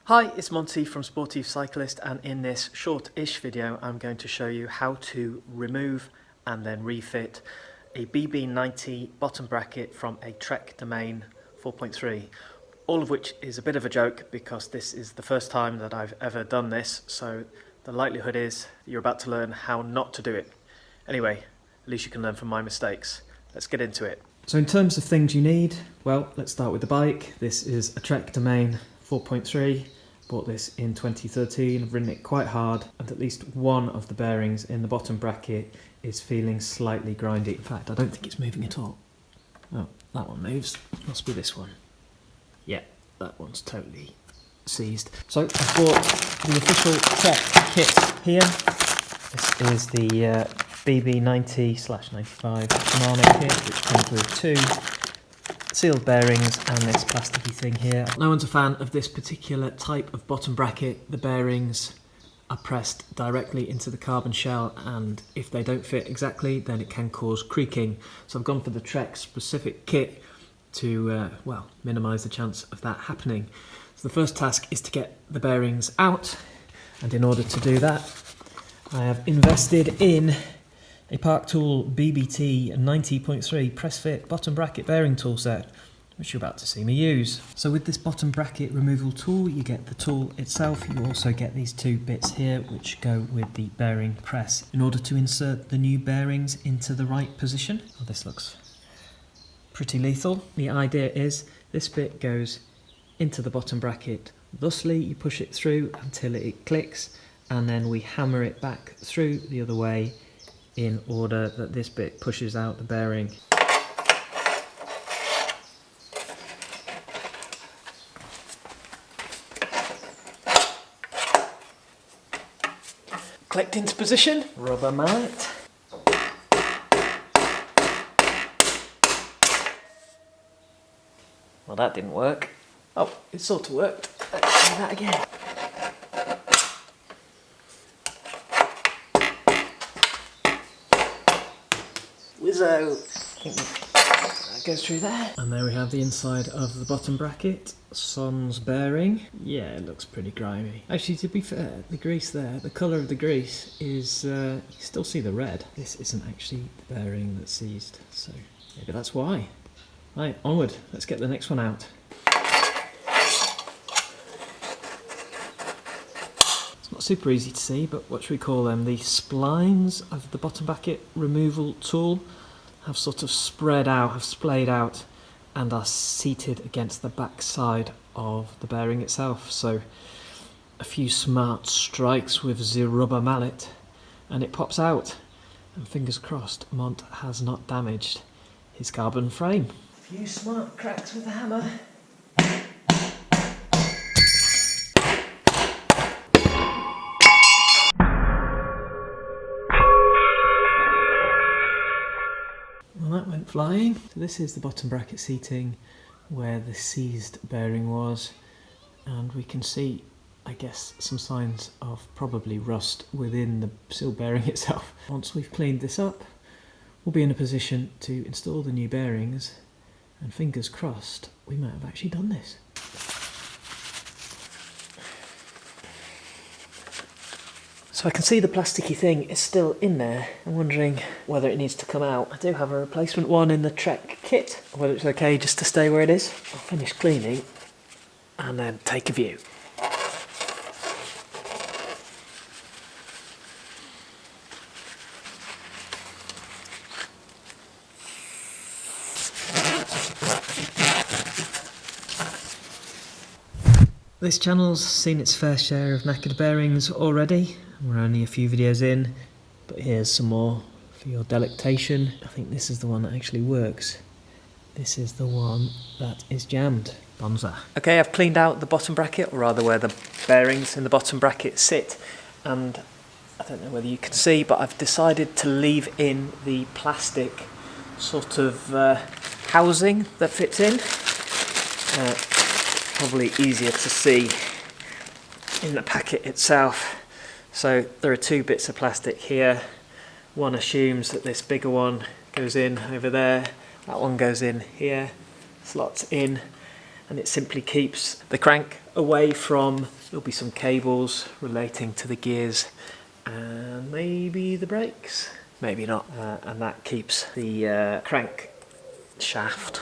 Hi, it's Monty from Sportive Cyclist, and in this short-ish video I'm going to show you how to remove and then refit a BB90 bottom bracket from a Trek Domane 4.3, all of which is a bit of a joke because this is the first time that I've ever done this, so the likelihood is you're about to learn how not to do it. Anyway, at least you can learn from my mistakes. Let's get into it. So in terms of things you need, well, let's start with the bike. This is a Trek Domane 4.3. Bought this in 2013, I've ridden it quite hard, and at least one of the bearings in the bottom bracket is feeling slightly grindy. In fact, I don't think it's moving at all. Oh, that one moves. Must be this one. Yeah, that one's totally seized. So I bought the official Trek kit here. This is the BB90/95 Shimano kit, which comes with two sealed bearings and this plasticky thing here. No one's a fan of this particular type of bottom bracket. The bearings are pressed directly into the carbon shell, and if they don't fit exactly, then it can cause creaking. So I've gone for the Trek specific kit to, well, minimise the chance of that happening. So the first task is to get the bearings out, and in order to do that, I have invested in a Park Tool BB90 90.3 press fit bottom bracket bearing tool set, which you're about to see me use. So with this bottom bracket removal tool, you get the tool itself. You also get these two bits here which go with the bearing press in order to insert the new bearings into the right position. Oh, this looks pretty lethal. The idea is this bit goes into the bottom bracket thusly. You push it through until it clicks, and then we hammer it back through the other way in order that this bit pushes out the bearing. Clicked into position, rubber mallet. Well, that didn't work. Oh, it sort of worked. Let's do that again. Wizzo! I think that goes through there. And there we have the inside of the bottom bracket. Sans bearing. Yeah, it looks pretty grimy. Actually, to be fair, the grease there, the colour of the grease is, you still see the red. This isn't actually the bearing that's seized, so maybe that's why. Right, onward. Let's get the next one out. It's not super easy to see, but what should we call them? The splines of the bottom bracket removal tool have sort of spread out, have splayed out, and are seated against the back side of the bearing itself. So a few smart strikes with the rubber mallet and it pops out. And fingers crossed, Mont has not damaged his carbon frame. A few smart cracks with the hammer. Well, that went flying. So this is the bottom bracket seating where the seized bearing was, and we can see, I guess, some signs of probably rust within the sealed bearing itself. Once we've cleaned this up, we'll be in a position to install the new bearings, and fingers crossed, we might have actually done this. So I can see the plasticky thing is still in there. I'm wondering whether it needs to come out. I do have a replacement one in the Trek kit, whether it's okay just to stay where it is. I'll finish cleaning and then take a view. This channel's seen its fair share of knackered bearings already. We're only a few videos in, but here's some more for your delectation. I think this is the one that actually works. This is the one that is jammed. Bonza. Okay, I've cleaned out the bottom bracket, or rather where the bearings in the bottom bracket sit, and I don't know whether you can see, but I've decided to leave in the plastic sort of housing that fits in. Probably easier to see in the packet itself. So there are two bits of plastic here. One assumes that this bigger one goes in over there, that one goes in here, slots in, and it simply keeps the crank away from, there'll be some cables relating to the gears and maybe the brakes, maybe not, and that keeps the crank shaft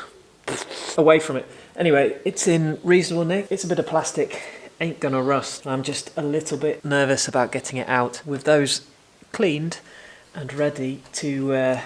away from it. Anyway, it's in reasonable nick. It's a bit of plastic, ain't gonna rust. I'm just a little bit nervous about getting it out. With those cleaned and ready to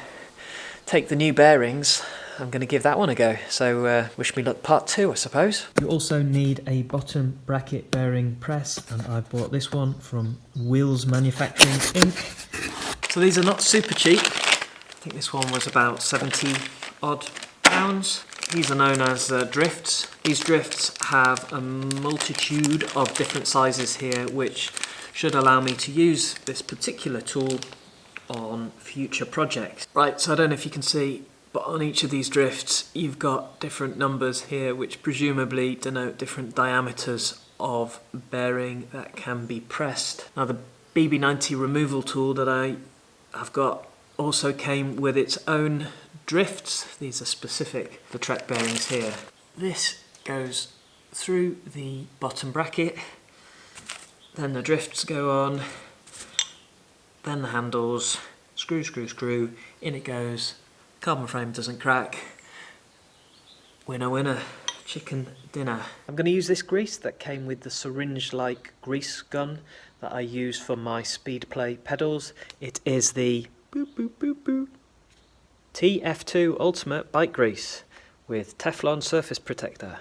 take the new bearings, I'm going to give that one a go. So wish me luck part 2, I suppose. You also need a bottom bracket bearing press, and I bought this one from Wheels Manufacturing Inc. So these are not super cheap. I think this one was about 70 odd pounds. These are known as drifts. These drifts have a multitude of different sizes here, which should allow me to use this particular tool on future projects. Right, so I don't know if you can see, but on each of these drifts you've got different numbers here which presumably denote different diameters of bearing that can be pressed. Now the BB90 removal tool that I have got also came with its own drifts. These are specific for Trek bearings here. This goes through the bottom bracket, then the drifts go on, then the handles, screw, screw, screw, in it goes. Carbon frame doesn't crack. Winner, winner, chicken dinner. I'm going to use this grease that came with the syringe-like grease gun that I use for my speed play pedals. It is the boop, boop, boop, boop TF2 Ultimate Bike Grease with Teflon surface protector.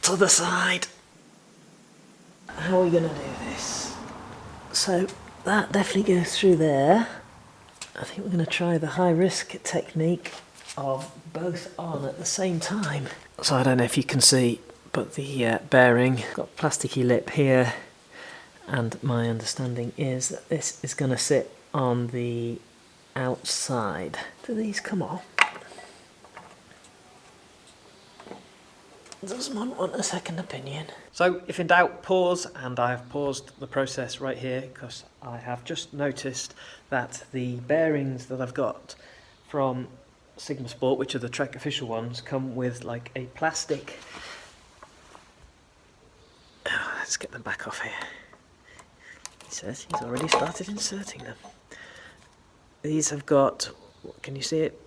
To the side. How are we going to do this? So that definitely goes through there. I think we're going to try the high risk technique of both on at the same time. So I don't know if you can see, but the bearing got a plasticky lip here, and my understanding is that this is going to sit on the outside. Do these come off? Does someone want a second opinion? So if in doubt, pause, and I have paused the process right here because I have just noticed that the bearings that I've got from Sigma Sport, which are the Trek official ones, come with like a plastic... Oh, let's get them back off here. He says he's already started inserting them. These have got, can you see it?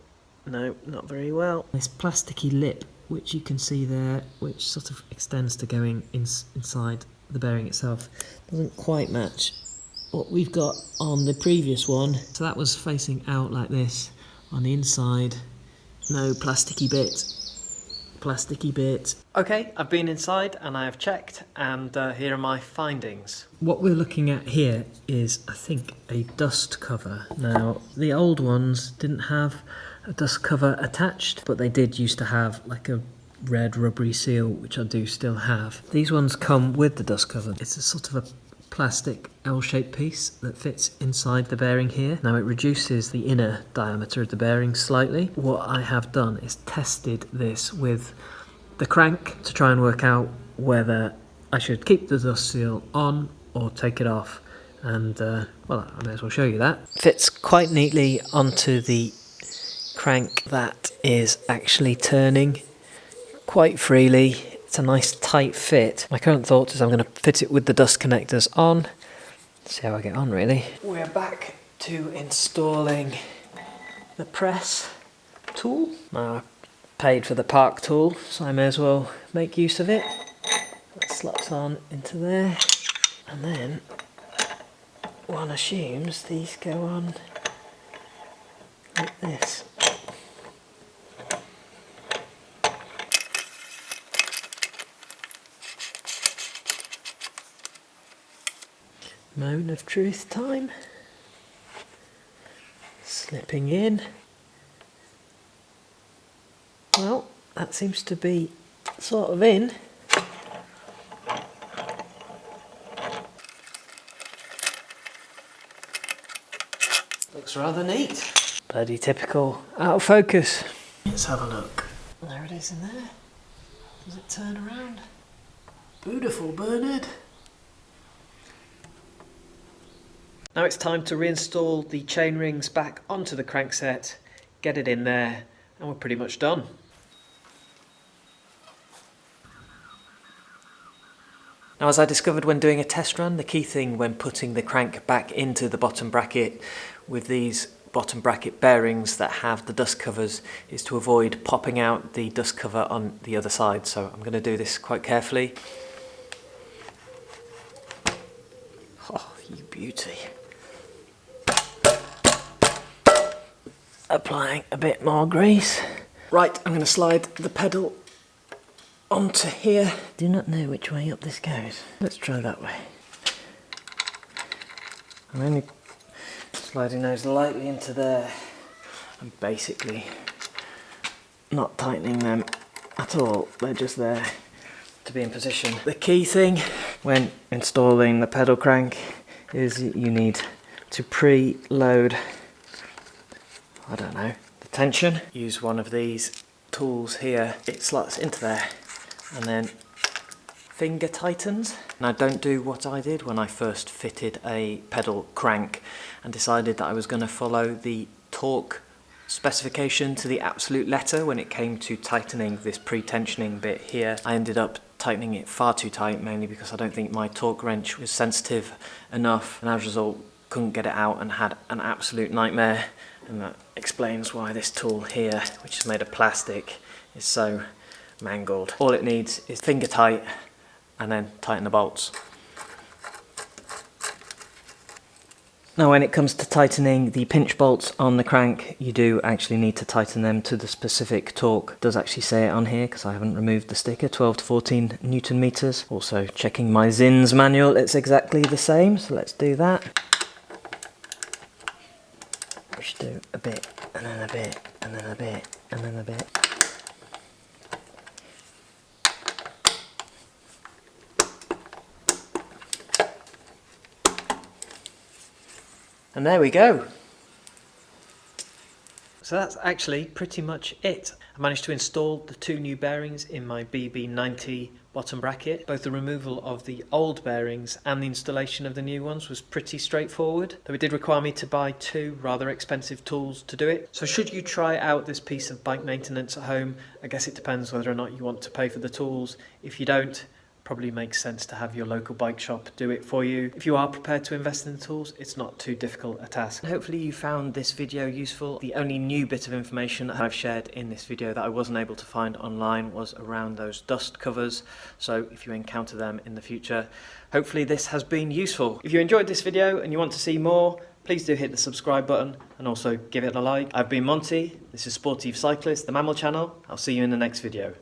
No, not very well. This plasticky lip, which you can see there, which sort of extends to going inside the bearing itself, doesn't quite match what we've got on the previous one. So that was facing out like this. On the inside, no plasticky bit. Plasticky bit. Okay, I've been inside and I have checked, and here are my findings. What we're looking at here is, I think, a dust cover. Now, the old ones didn't have a dust cover attached, but they did used to have like a red rubbery seal, which I do still have. These ones come with the dust cover. It's a sort of a plastic L-shaped piece that fits inside the bearing here. Now it reduces the inner diameter of the bearing slightly. What I have done is tested this with the crank to try and work out whether I should keep the dust seal on or take it off, and well, I may as well show you that. Fits quite neatly onto the crank that is actually turning quite freely. It's a nice tight fit. My current thought is I'm going to fit it with the dust connectors on. See how I get on, really. We're back to installing the press tool. Now I paid for the park tool, so I may as well make use of it. That slots on into there, and then one assumes these go on like this. Moment of truth time. Slipping in. Well, that seems to be sort of in. Looks rather neat. Bloody typical. Out of focus. Let's have a look. There it is in there. Does it turn around? Beautiful, Bernard. Now it's time to reinstall the chain rings back onto the crankset, get it in there, and we're pretty much done. Now, as I discovered when doing a test run, the key thing when putting the crank back into the bottom bracket with these bottom bracket bearings that have the dust covers is to avoid popping out the dust cover on the other side. So I'm going to do this quite carefully. Oh, you beauty. Applying a bit more grease. Right, I'm going to slide the pedal onto here. Do not know which way up this goes. Let's try that way. I'm only sliding those lightly into there. I'm basically not tightening them at all. They're just there to be in position. The key thing when installing the pedal crank is you need to pre-load, I don't know, the tension. Use one of these tools here. It slots into there and then finger tightens. Now don't do what I did when I first fitted a pedal crank and decided that I was going to follow the torque specification to the absolute letter when it came to tightening this pre-tensioning bit here. I ended up tightening it far too tight, mainly because I don't think my torque wrench was sensitive enough, and as a result couldn't get it out and had an absolute nightmare. And that explains why this tool here, which is made of plastic, is so mangled. All it needs is finger tight and then tighten the bolts. Now when it comes to tightening the pinch bolts on the crank, you do actually need to tighten them to the specific torque. It does actually say it on here because I haven't removed the sticker, 12 to 14 Newton meters. Also checking my Zinn's manual, it's exactly the same, so let's do that. We should do a bit, and then a bit, and then a bit, and then a bit. And there we go. So that's actually pretty much it. I managed to install the two new bearings in my BB90 bottom bracket. Both the removal of the old bearings and the installation of the new ones was pretty straightforward, though it did require me to buy two rather expensive tools to do it. So should you try out this piece of bike maintenance at home, I guess it depends whether or not you want to pay for the tools. If you don't, probably makes sense to have your local bike shop do it for you. If you are prepared to invest in the tools, it's not too difficult a task. Hopefully you found this video useful. The only new bit of information that I've shared in this video that I wasn't able to find online was around those dust covers. So if you encounter them in the future, hopefully this has been useful. If you enjoyed this video and you want to see more, please do hit the subscribe button and also give it a like. I've been Monty, this is Sportive Cyclist, the mammal channel. I'll see you in the next video.